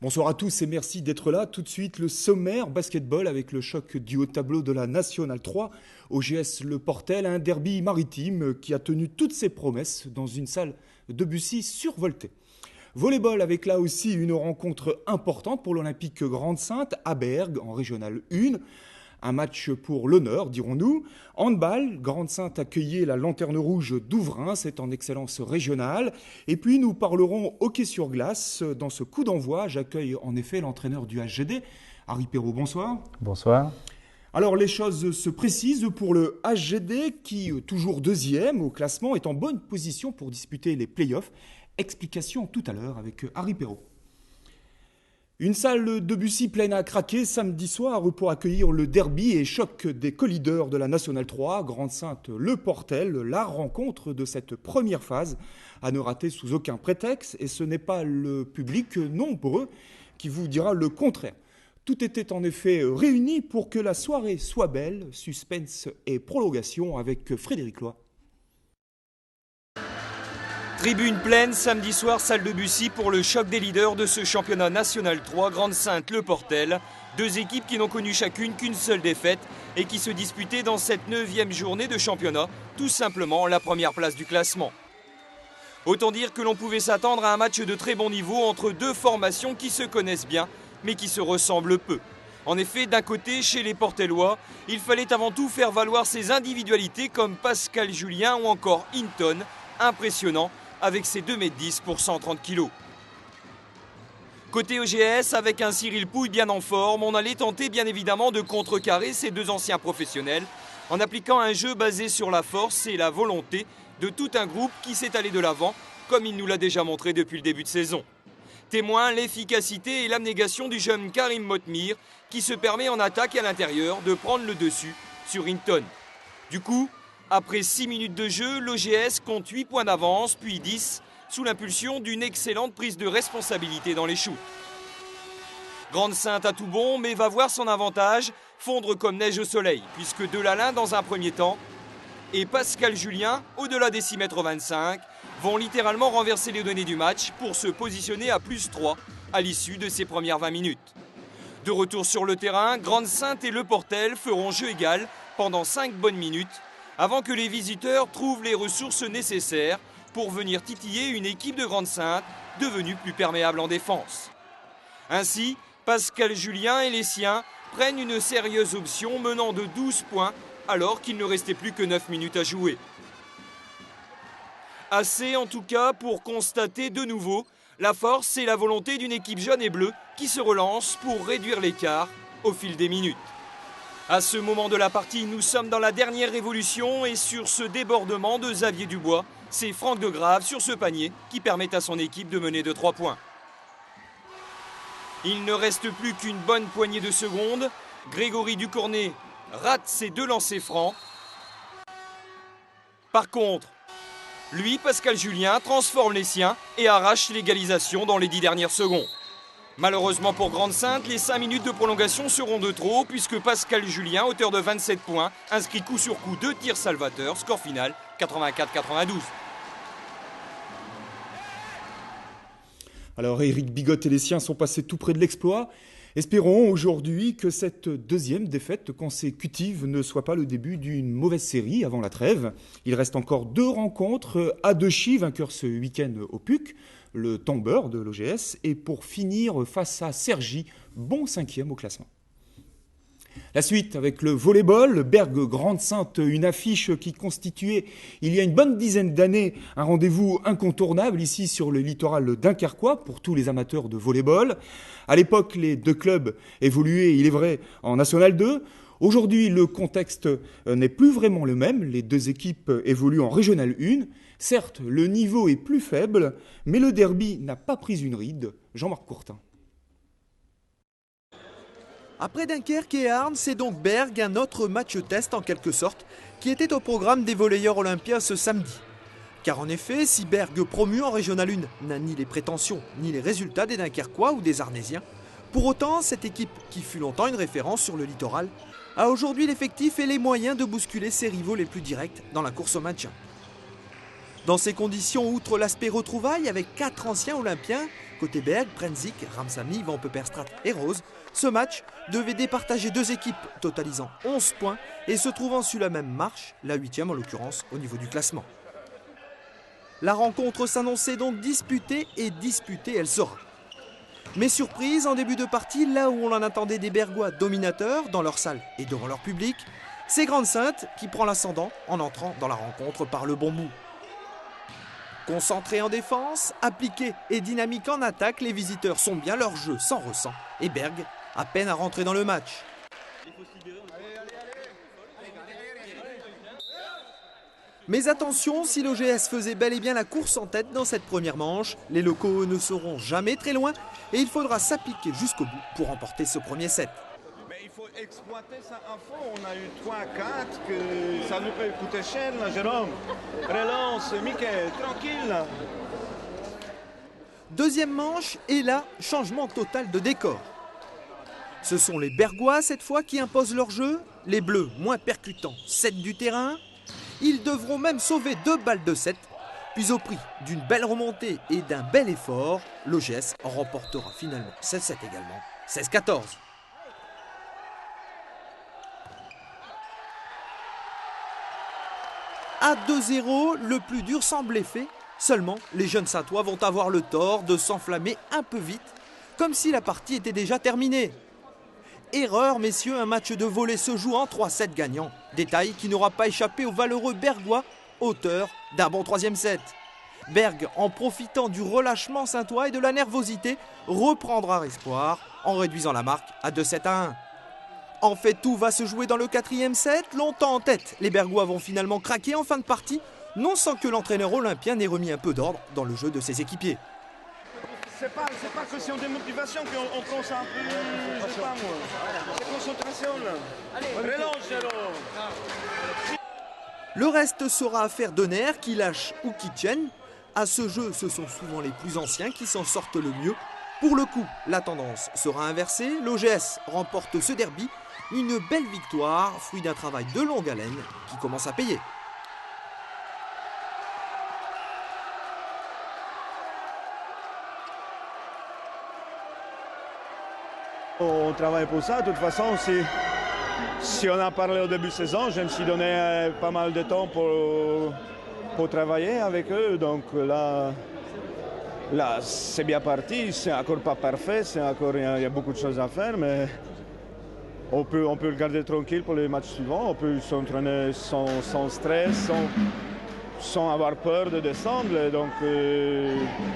Bonsoir à tous et merci d'être là. Tout de suite, le sommaire basketball avec le choc du haut tableau de la Nationale 3. OGS Le Portel, un derby maritime qui a tenu toutes ses promesses dans une salle de Bussy survoltée. Volleyball avec là aussi une rencontre importante pour l'Olympique Grande-Synthe à Bergues en Régional 1. Un match pour l'honneur, dirons-nous. Handball, Grande-Synthe accueillait la Lanterne Rouge d'Ouvrin, c'est en excellence régionale. Et puis nous parlerons hockey sur glace. Dans ce coup d'envoi, j'accueille en effet l'entraîneur du HGD, Harry Perrault. Bonsoir. Bonsoir. Alors les choses se précisent pour le HGD qui, toujours deuxième au classement, est en bonne position pour disputer les playoffs. Explication tout à l'heure avec Harry Perrault. Une salle de Bussy pleine à craquer samedi soir pour accueillir le derby et choc des co-leaders de la Nationale 3, Grande-Synthe Le Portel, la rencontre de cette première phase à ne rater sous aucun prétexte. Et ce n'est pas le public nombreux qui vous dira le contraire. Tout était en effet réuni pour que la soirée soit belle, suspense et prolongation avec Frédéric Loy. Tribune pleine samedi soir, salle de Bussy pour le choc des leaders de ce championnat national 3, Grande-Synthe Le Portel. Deux équipes qui n'ont connu chacune qu'une seule défaite et qui se disputaient dans cette 9e journée de championnat, tout simplement la première place du classement. Autant dire que l'on pouvait s'attendre à un match de très bon niveau entre deux formations qui se connaissent bien, mais qui se ressemblent peu. En effet, d'un côté, chez les Portellois, il fallait avant tout faire valoir ses individualités comme Pascal Julien ou encore Hinton, impressionnant, avec ses 2,10 m pour 130 kg. Côté OGS, avec un Cyril Pouille bien en forme, on allait tenter bien évidemment de contrecarrer ces deux anciens professionnels en appliquant un jeu basé sur la force et la volonté de tout un groupe qui s'est allé de l'avant, comme il nous l'a déjà montré depuis le début de saison. Témoin l'efficacité et l'abnégation du jeune Karim Motmir qui se permet en attaque et à l'intérieur de prendre le dessus sur Hinton. Du coup, après 6 minutes de jeu, l'OGS compte 8 points d'avance, puis 10, sous l'impulsion d'une excellente prise de responsabilité dans les shoots. Grande-Synthe a tout bon, mais va voir son avantage fondre comme neige au soleil, puisque Delalin dans un premier temps et Pascal Julien, au-delà des 6,25 m, vont littéralement renverser les données du match pour se positionner à +3 à l'issue de ces premières 20 minutes. De retour sur le terrain, Grande-Synthe et Le Portel feront jeu égal pendant 5 bonnes minutes, avant que les visiteurs trouvent les ressources nécessaires pour venir titiller une équipe de Grande-Synthe devenue plus perméable en défense. Ainsi, Pascal Julien et les siens prennent une sérieuse option menant de 12 points alors qu'il ne restait plus que 9 minutes à jouer. Assez en tout cas pour constater de nouveau la force et la volonté d'une équipe jaune et bleue qui se relance pour réduire l'écart au fil des minutes. À ce moment de la partie, nous sommes dans la dernière révolution et sur ce débordement de Xavier Dubois, c'est Franck Degrave sur ce panier qui permet à son équipe de mener de 3 points. Il ne reste plus qu'une bonne poignée de secondes. Grégory Ducornet rate ses 2 lancers francs. Par contre, lui, Pascal Julien, transforme les siens et arrache l'égalisation dans les 10 dernières secondes. Malheureusement pour Grande-Synthe, les 5 minutes de prolongation seront de trop puisque Pascal Julien, auteur de 27 points, inscrit coup sur coup 2 tirs salvateurs, score final 84-92. Alors Éric Bigotte et les siens sont passés tout près de l'exploit. Espérons aujourd'hui que cette deuxième défaite consécutive ne soit pas le début d'une mauvaise série avant la trêve. Il reste encore 2 rencontres. Adechi, vainqueur ce week-end au PUC, le tombeur de l'OGS, et pour finir face à Cergy, bon 5e au classement. La suite avec le volleyball, Bergues Grande-Synthe, une affiche qui constituait il y a une bonne dizaine d'années un rendez-vous incontournable ici sur le littoral dunkerquois pour tous les amateurs de volleyball. À l'époque, les deux clubs évoluaient, il est vrai, en National 2. Aujourd'hui, le contexte n'est plus vraiment le même. Les deux équipes évoluent en Régional 1. Certes, le niveau est plus faible, mais le derby n'a pas pris une ride. Jean-Marc Courtin. Après Dunkerque et Arnes, c'est donc Bergues, un autre match test en quelque sorte, qui était au programme des volleyeurs olympiens ce samedi. Car en effet, si Bergues promu en Régional 1 n'a ni les prétentions ni les résultats des Dunkerquois ou des Arnésiens, pour autant, cette équipe, qui fut longtemps une référence sur le littoral, a aujourd'hui l'effectif et les moyens de bousculer ses rivaux les plus directs dans la course au maintien. Dans ces conditions, outre l'aspect retrouvailles avec 4 anciens olympiens, Côté Berg, Brenzig, Ramsamy, Van Peperstraat et Rose, ce match devait départager deux équipes totalisant 11 points et se trouvant sur la même marche, la 8e en l'occurrence, au niveau du classement. La rencontre s'annonçait donc disputée et disputée elle sera. Mais surprise, en début de partie, là où on en attendait des Bergois dominateurs dans leur salle et devant leur public, c'est Grande-Synthe qui prend l'ascendant en entrant dans la rencontre par le bon bout. Concentrés en défense, appliqués et dynamiques en attaque, les visiteurs sont bien leur jeu sans ressent et Berg a peine à rentrer dans le match. Mais attention, si l'OGS faisait bel et bien la course en tête dans cette première manche, les locaux ne seront jamais très loin et il faudra s'appliquer jusqu'au bout pour remporter ce premier set. Mais il faut exploiter ça à fond. On a eu 3-4 que ça nous peut coûter cher, là, Jérôme. Relance, Mickey, tranquille. Là. Deuxième manche et là, changement total de décor. Ce sont les Bergois cette fois qui imposent leur jeu, les Bleus moins percutants, 7 du terrain. Ils devront même sauver 2 balles de 7, puis au prix d'une belle remontée et d'un bel effort, l'OGS remportera finalement 16-7 également, 16-14. À 2-0, le plus dur semblait fait, seulement les jeunes Saintois vont avoir le tort de s'enflammer un peu vite, comme si la partie était déjà terminée. Erreur, messieurs, un match de volley se joue en 3-7 gagnants. Détail qui n'aura pas échappé aux valeureux Bergois, auteurs d'un bon troisième set. Berg, en profitant du relâchement saintois et de la nervosité, reprendra espoir en réduisant la marque à 2-7-1. En fait, tout va se jouer dans le quatrième set. Longtemps en tête, les Bergois vont finalement craquer en fin de partie, non sans que l'entraîneur olympien n'ait remis un peu d'ordre dans le jeu de ses équipiers. C'est pas question de motivation qu'on prend ça un peu, je sais pas moi. C'est concentration là. Relance, Jérôme. Le reste sera affaire de nerfs qui lâchent ou qui tiennent. À ce jeu, ce sont souvent les plus anciens qui s'en sortent le mieux. Pour le coup, la tendance sera inversée. L'OGS remporte ce derby. Une belle victoire, fruit d'un travail de longue haleine qui commence à payer. On travaille pour ça. De toute façon, si on a parlé au début de saison, je me suis donné pas mal de temps pour travailler avec eux. Donc là c'est bien parti. C'est encore pas parfait. Il y a beaucoup de choses à faire, mais on peut le garder tranquille pour les matchs suivants. On peut s'entraîner sans stress, sans avoir peur de descendre. Donc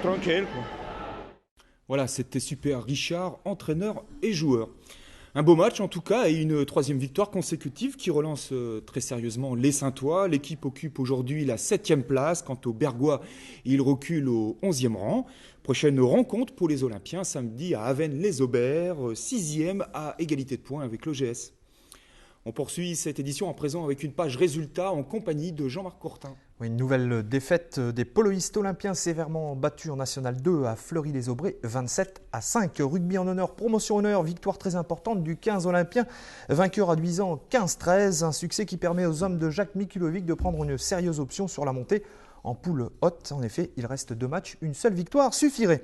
tranquille, quoi. Voilà, c'était Super Richard, entraîneur et joueur. Un beau match en tout cas et une troisième victoire consécutive qui relance très sérieusement les Saintois. L'équipe occupe aujourd'hui la 7e place. Quant aux Bergois, ils reculent au 11e rang. Prochaine rencontre pour les Olympiens samedi à Avesnes-les-Aubert, 6e à égalité de points avec l'OGS. On poursuit cette édition à présent avec une page résultats en compagnie de Jean-Marc Courtin. Oui, une nouvelle défaite des poloistes olympiens sévèrement battus en National 2 à Fleury-les-Aubrais, 27-5. Rugby en honneur, promotion honneur, victoire très importante du 15 olympien, vainqueur à Duisan 15-13. Un succès qui permet aux hommes de Jacques Mikulovic de prendre une sérieuse option sur la montée en poule haute. En effet, il reste 2 matchs, une seule victoire suffirait.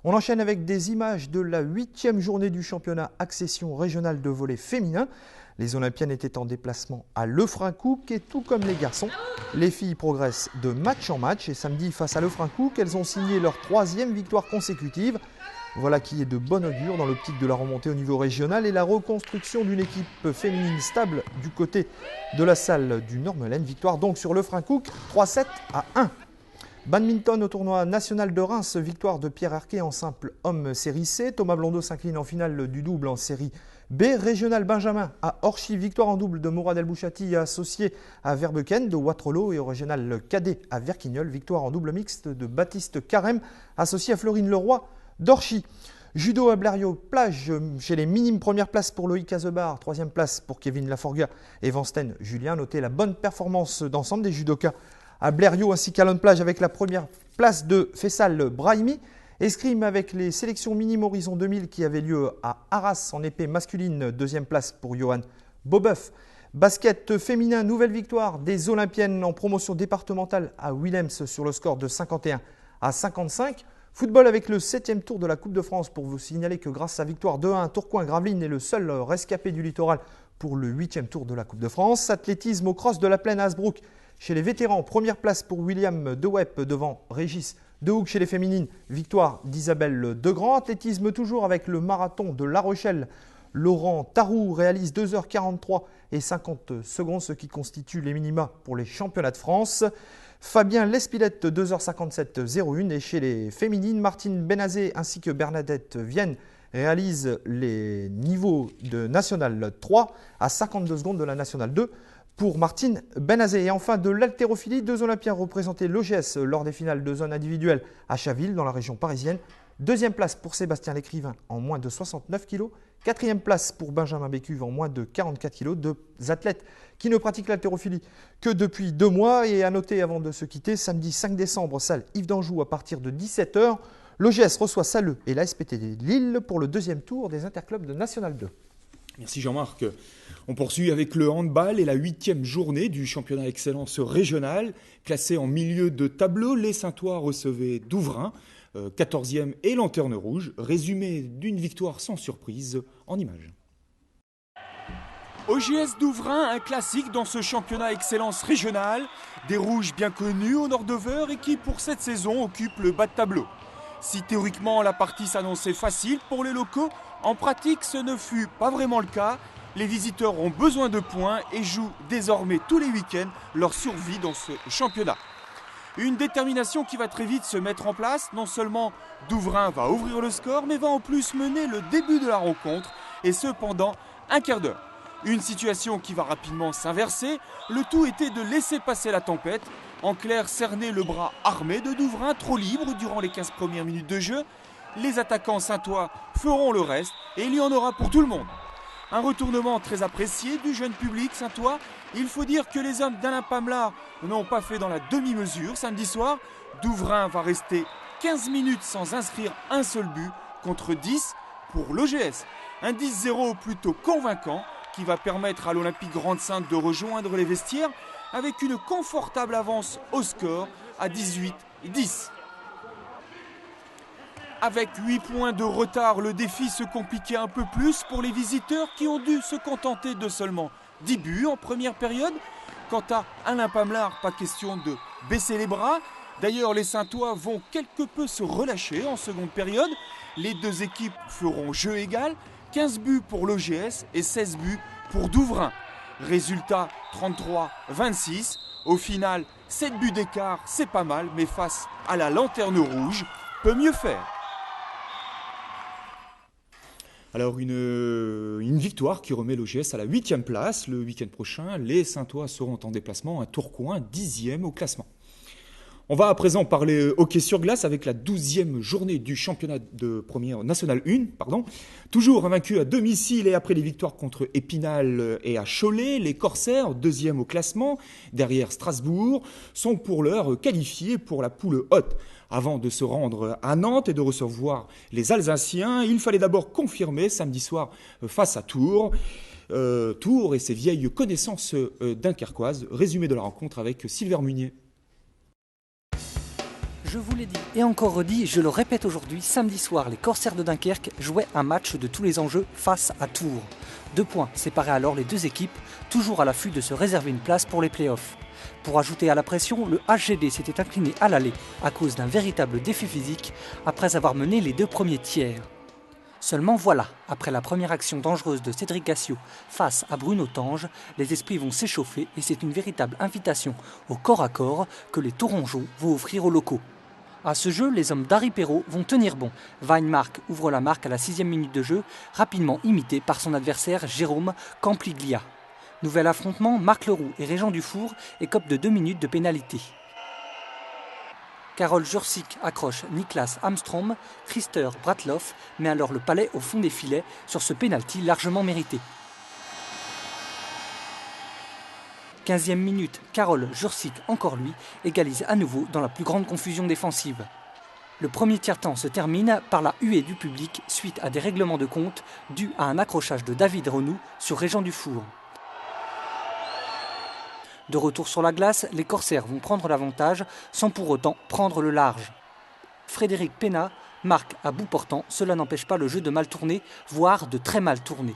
On enchaîne avec des images de la 8e journée du championnat accession régionale de volley féminin. Les Olympiennes étaient en déplacement à Lefrancouc et tout comme les garçons, les filles progressent de match en match et samedi face à Lefrancouc, elles ont signé leur 3e victoire consécutive. Voilà qui est de bon augure dans l'optique de la remontée au niveau régional et la reconstruction d'une équipe féminine stable du côté de la salle du Nord-Melaine. Victoire donc sur Lefrancouc, 3-7-1. Badminton au tournoi national de Reims, victoire de Pierre Arquet en simple homme série C. Thomas Blondeau s'incline en finale du double en série B. Régional Benjamin à Orchy, victoire en double de Mourad El Bouchati associé à Verbeken de Waterloo et au régional cadet à Verquignol, victoire en double mixte de Baptiste Carême associé à Florine Leroy d'Orchy. Judo à Blériot-Plage, chez les minimes, première place pour Loïc Azebar, 3e place pour Kevin Laforga et Vansten Julien. Notez la bonne performance d'ensemble des judokas à Blériot ainsi qu'à Lone-Plage avec la première place de Fessal Brahimi. Escrime avec les sélections minimes Horizon 2000 qui avaient lieu à Arras en épée masculine, 2e place pour Johan Bobeuf. Basket féminin, nouvelle victoire des Olympiennes en promotion départementale à Willems sur le score de 51-55. Football avec le 7e tour de la Coupe de France pour vous signaler que grâce à sa victoire 2-1, Tourcoing-Gravelines est le seul rescapé du littoral pour le 8e tour de la Coupe de France. Athlétisme au cross de la plaine à Hasbrook. Chez les vétérans, première place pour William Dewep devant Régis Dehouk. Chez les féminines, victoire d'Isabelle Degrand. Athlétisme toujours avec le marathon de La Rochelle. Laurent Tarou réalise 2h43 et 50 secondes, ce qui constitue les minima pour les championnats de France. Fabien Lespilette, 2h57.01. Et chez les féminines, Martine Benazé ainsi que Bernadette Vienne réalisent les niveaux de National 3 à 52 secondes de la National 2 pour Martine Benazé. Et enfin, de l'haltérophilie, 2 Olympiens représentaient l'OGS lors des finales de zone individuelle à Chaville, dans la région parisienne. 2e place pour Sébastien Lécrivain en moins de 69 kg. 4e place pour Benjamin Bécuve en moins de 44 kg. 2 athlètes qui ne pratiquent l'haltérophilie que depuis 2 mois. Et à noter avant de se quitter, samedi 5 décembre, salle Yves d'Anjou à partir de 17h. L'OGS reçoit Salleux et la SPTD Lille pour le 2e tour des interclubs de National 2. Merci Jean-Marc. On poursuit avec le handball et la 8e journée du championnat excellence régional. Classé en milieu de tableau, les Saintois recevaient Douvrin, 14e et Lanterne Rouge. Résumé d'une victoire sans surprise en images. OGS Douvrin, un classique dans ce championnat excellence régional. Des Rouges bien connus au Nord-Over et qui pour cette saison occupent le bas de tableau. Si théoriquement la partie s'annonçait facile pour les locaux, en pratique ce ne fut pas vraiment le cas. Les visiteurs ont besoin de points et jouent désormais tous les week-ends leur survie dans ce championnat. Une détermination qui va très vite se mettre en place. Non seulement Douvrin va ouvrir le score, mais va en plus mener le début de la rencontre, et ce pendant un quart d'heure. Une situation qui va rapidement s'inverser. Le tout était de laisser passer la tempête. En clair, cerner le bras armé de Douvrin, trop libre durant les 15 premières minutes de jeu. Les attaquants saintois feront le reste et il y en aura pour tout le monde. Un retournement très apprécié du jeune public saintois. Il faut dire que les hommes d'Alain Pamelard n'ont pas fait dans la demi-mesure samedi soir. Douvrin va rester 15 minutes sans inscrire un seul but contre 10 pour l'OGS. Un 10-0 plutôt convaincant qui va permettre à l'Olympique Grande-Sainte de rejoindre les vestiaires avec une confortable avance au score à 18-10. Avec 8 points de retard, le défi se compliquait un peu plus pour les visiteurs qui ont dû se contenter de seulement 10 buts en première période. Quant à Alain Pamelard, pas question de baisser les bras. D'ailleurs, les Saintois vont quelque peu se relâcher en seconde période. Les deux équipes feront jeu égal, 15 buts pour l'OGS et 16 buts pour Douvrin. Résultat 33-26. Au final, 7 buts d'écart, c'est pas mal, mais face à la Lanterne Rouge, peut mieux faire. Alors une victoire qui remet l'OGS à la 8e place. Le week-end prochain, les Saintois seront en déplacement à Tourcoing, 10e au classement. On va à présent parler hockey sur glace avec la 12e journée du championnat de première National 1. Toujours invaincus à domicile et après les victoires contre Épinal et à Cholet, les Corsaires, 2e au classement, derrière Strasbourg, sont pour l'heure qualifiés pour la poule haute. Avant de se rendre à Nantes et de recevoir les Alsaciens, il fallait d'abord confirmer samedi soir face à Tours. Tours et ses vieilles connaissances dunkerquoises. Résumé de la rencontre avec Sylvain Munier. Je vous l'ai dit et encore redit, je le répète aujourd'hui, samedi soir, les Corsaires de Dunkerque jouaient un match de tous les enjeux face à Tours. 2 points séparaient alors les deux équipes, toujours à l'affût de se réserver une place pour les playoffs. Pour ajouter à la pression, le HGD s'était incliné à l'aller à cause d'un véritable défi physique après avoir mené les 2 premiers tiers. Seulement voilà, après la première action dangereuse de Cédric Gassiot face à Bruno Tange, les esprits vont s'échauffer et c'est une véritable invitation au corps à corps que les Tourangeaux vont offrir aux locaux. À ce jeu, les hommes d'Harry Perrault vont tenir bon. Weinmark ouvre la marque à la 6e minute de jeu, rapidement imité par son adversaire Jérôme Campliglia. Nouvel affrontement, Marc Leroux et Régent Dufour écopent de 2 minutes de pénalité. Carole Jursic accroche Niklas Armstrong, Trister Bratloff met alors le palais au fond des filets sur ce pénalty largement mérité. 15e minute, Carole Jursic, encore lui, égalise à nouveau dans la plus grande confusion défensive. Le premier tiers-temps se termine par la huée du public suite à des règlements de compte dus à un accrochage de David Renou sur Régent Dufour. De retour sur la glace, les Corsaires vont prendre l'avantage sans pour autant prendre le large. Frédéric Pena marque à bout portant. Cela n'empêche pas le jeu de mal tourner, voire de très mal tourner.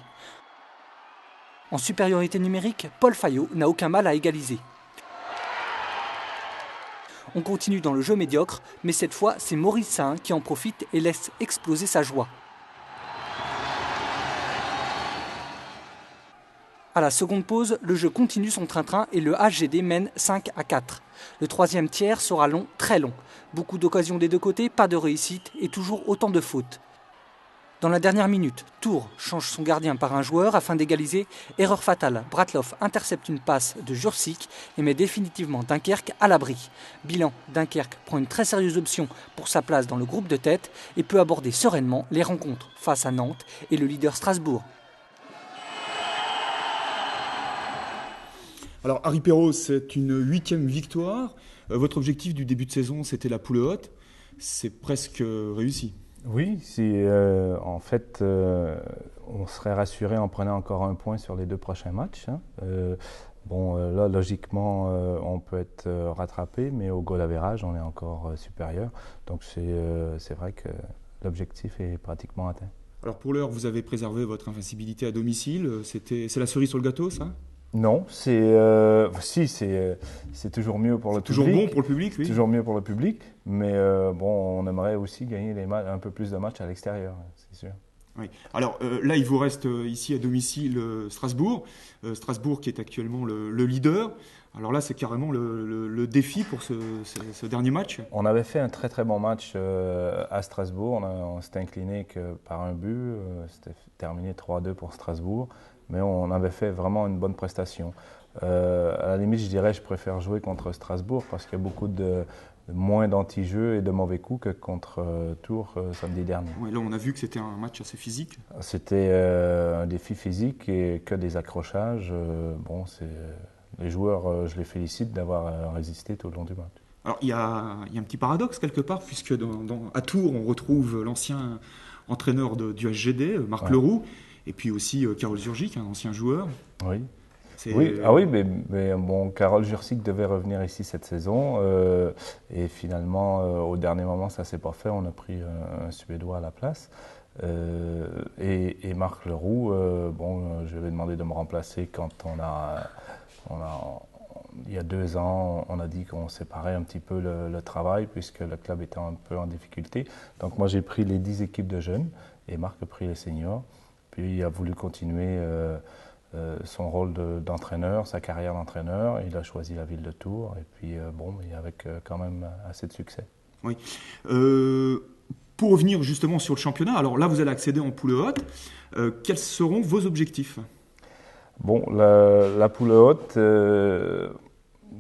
En supériorité numérique, Paul Fayot n'a aucun mal à égaliser. On continue dans le jeu médiocre, mais cette fois, c'est Maurice Sahin qui en profite et laisse exploser sa joie. À la seconde pause, le jeu continue son train-train et le HGD mène 5-4. Le troisième tiers sera long, très long. Beaucoup d'occasions des deux côtés, pas de réussite et toujours autant de fautes. Dans la dernière minute, Tours change son gardien par un joueur afin d'égaliser. Erreur fatale, Bratloff intercepte une passe de Jursic et met définitivement Dunkerque à l'abri. Bilan, Dunkerque prend une très sérieuse option pour sa place dans le groupe de tête et peut aborder sereinement les rencontres face à Nantes et le leader Strasbourg. Alors Harry Perrault, c'est une 8e victoire. Votre objectif du début de saison, c'était la poule haute. C'est presque réussi. Oui, en fait, on serait rassuré en prenant encore un point sur les 2 prochains matchs. Là, logiquement, on peut être rattrapé, mais au goal average, on est encore supérieur. Donc c'est vrai que l'objectif est pratiquement atteint. Alors pour l'heure, vous avez préservé votre invincibilité à domicile. C'est la cerise sur le gâteau, ça ? Non, c'est toujours mieux pour le public. Toujours bon pour le public, oui. Toujours mieux pour le public, mais on aimerait aussi gagner un peu plus de matchs à l'extérieur, c'est sûr. Oui. Alors là, il vous reste ici à domicile Strasbourg. Strasbourg qui est actuellement le leader. Alors là, c'est carrément le défi pour ce dernier match. On avait fait un très très bon match à Strasbourg. On s'était incliné que par un but. C'était terminé 3-2 pour Strasbourg. Mais on avait fait vraiment une bonne prestation. À la limite, je dirais je préfère jouer contre Strasbourg parce qu'il y a beaucoup moins d'anti-jeux et de mauvais coups que contre Tours samedi dernier. Ouais, là, on a vu que c'était un match assez physique. C'était un défi physique et que des accrochages. Les joueurs, je les félicite d'avoir résisté tout le long du match. Alors, il y a un petit paradoxe quelque part, puisque à Tours, on retrouve l'ancien entraîneur du HGD, Marc Leroux, et puis aussi Karol Jursic, un ancien joueur. Oui. Oui, mais Karol Jursic devait revenir ici cette saison et finalement, au dernier moment, ça ne s'est pas fait. On a pris un Suédois à la place. Et Marc Leroux, je lui ai demandé de me remplacer quand il y a 2 ans, on a dit qu'on séparait un petit peu le travail puisque le club était un peu en difficulté. Donc moi, j'ai pris les 10 équipes de jeunes et Marc a pris les seniors. Puis il a voulu continuer son rôle d'entraîneur, sa carrière d'entraîneur. Il a choisi la ville de Tours et puis avec quand même assez de succès. Oui. Pour revenir justement sur le championnat, alors là vous allez accéder en poule haute. Quels seront vos objectifs ? Bon, la poule haute,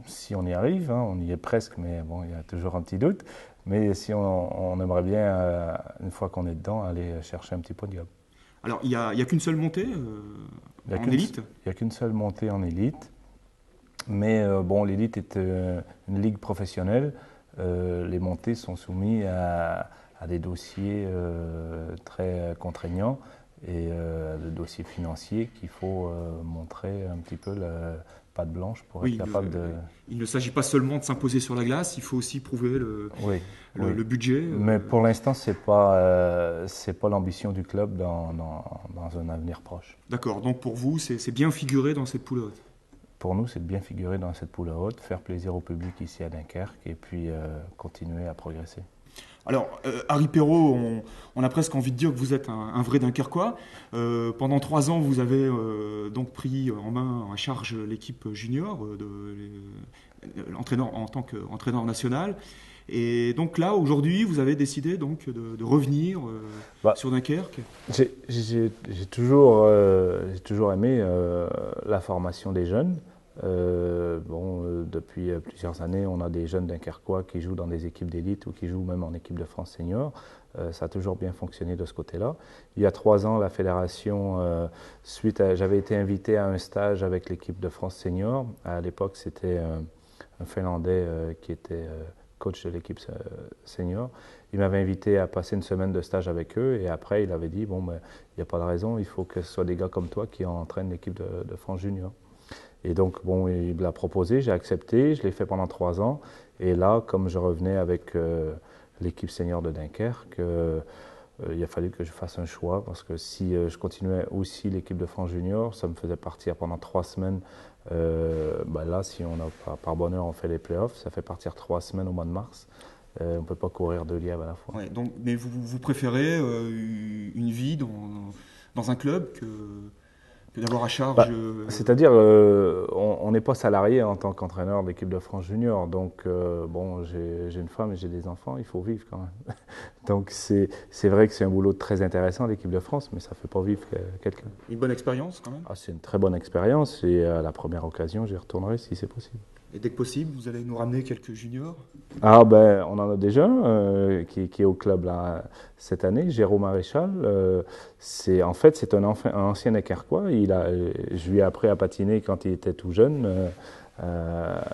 si on y arrive, on y est presque, mais il y a toujours un petit doute. Mais si on aimerait bien, une fois qu'on est dedans, aller chercher un petit podium. Alors, il n'y a qu'une seule montée en élite ? Il n'y a qu'une seule montée en élite. Mais l'élite est une ligue professionnelle. Les montées sont soumises à des dossiers très contraignants et des dossiers financiers qu'il faut montrer un petit peu patte blanche pour être capable de... Il ne s'agit pas seulement de s'imposer sur la glace, il faut aussi prouver le budget. Mais pour l'instant, c'est pas l'ambition du club dans un avenir proche. D'accord, donc pour vous, c'est bien figuré dans cette poule haute ? Pour nous, c'est de bien figurer dans cette poule haute, faire plaisir au public ici à Dunkerque et puis continuer à progresser. Alors, Harry Perrault, on a presque envie de dire que vous êtes un vrai Dunkerquois. Pendant 3 ans, vous avez donc pris en charge l'équipe junior, l'entraîneur en tant qu'entraîneur national. Et donc là, aujourd'hui, vous avez décidé donc de revenir sur Dunkerque. J'ai toujours aimé la formation des jeunes. Depuis plusieurs années, on a des jeunes Dunkerquois qui jouent dans des équipes d'élite ou qui jouent même en équipe de France senior. Ça a toujours bien fonctionné de ce côté-là. Il y a 3 ans, la fédération, j'avais été invité à un stage avec l'équipe de France senior. À l'époque, c'était un Finlandais qui était coach de l'équipe senior. Il m'avait invité à passer une semaine de stage avec eux et après, il avait dit, il n'y a pas de raison, il faut que ce soit des gars comme toi qui entraînent l'équipe de France junior. Et donc, il me l'a proposé, j'ai accepté, je l'ai fait pendant 3 ans. Et là, comme je revenais avec l'équipe senior de Dunkerque. Il a fallu que je fasse un choix parce que si je continuais aussi l'équipe de France junior, ça me faisait partir pendant 3 semaines. Là, si on a par bonheur on fait les playoffs, ça fait partir 3 semaines au mois de mars. On ne peut pas courir 2 lièvres à la fois. Ouais, donc, mais vous préférez une vie dans un club que d'avoir à charge C'est-à-dire, on n'est pas salarié en tant qu'entraîneur de l'équipe de France junior. Donc, j'ai une femme et j'ai des enfants, il faut vivre quand même. Donc, c'est vrai que c'est un boulot très intéressant, l'équipe de France, mais ça ne fait pas vivre quelqu'un. Une bonne expérience quand même. C'est une très bonne expérience et à la première occasion, j'y retournerai si c'est possible. Et dès que possible, vous allez nous ramener quelques juniors? On en a déjà un qui est au club là, cette année, Jérôme Maréchal. C'est un ancien Dunkerquois. Je lui ai appris à patiner quand il était tout jeune.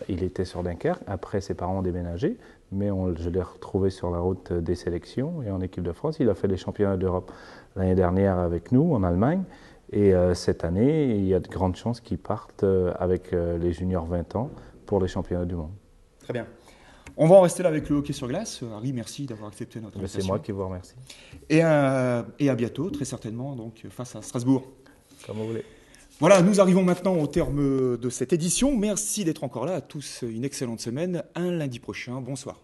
Il était sur Dunkerque. Après, ses parents ont déménagé, mais je l'ai retrouvé sur la route des sélections et en équipe de France. Il a fait les championnats d'Europe l'année dernière avec nous en Allemagne. Et cette année, il y a de grandes chances qu'il parte avec les juniors 20 ans pour les championnats du monde. Très bien. On va en rester là avec le hockey sur glace. Harry, merci d'avoir accepté notre invitation. C'est moi qui vous remercie. Et à bientôt, très certainement, donc, face à Strasbourg. Comme vous voulez. Voilà, nous arrivons maintenant au terme de cette édition. Merci d'être encore là. À tous, une excellente semaine. Un lundi prochain. Bonsoir.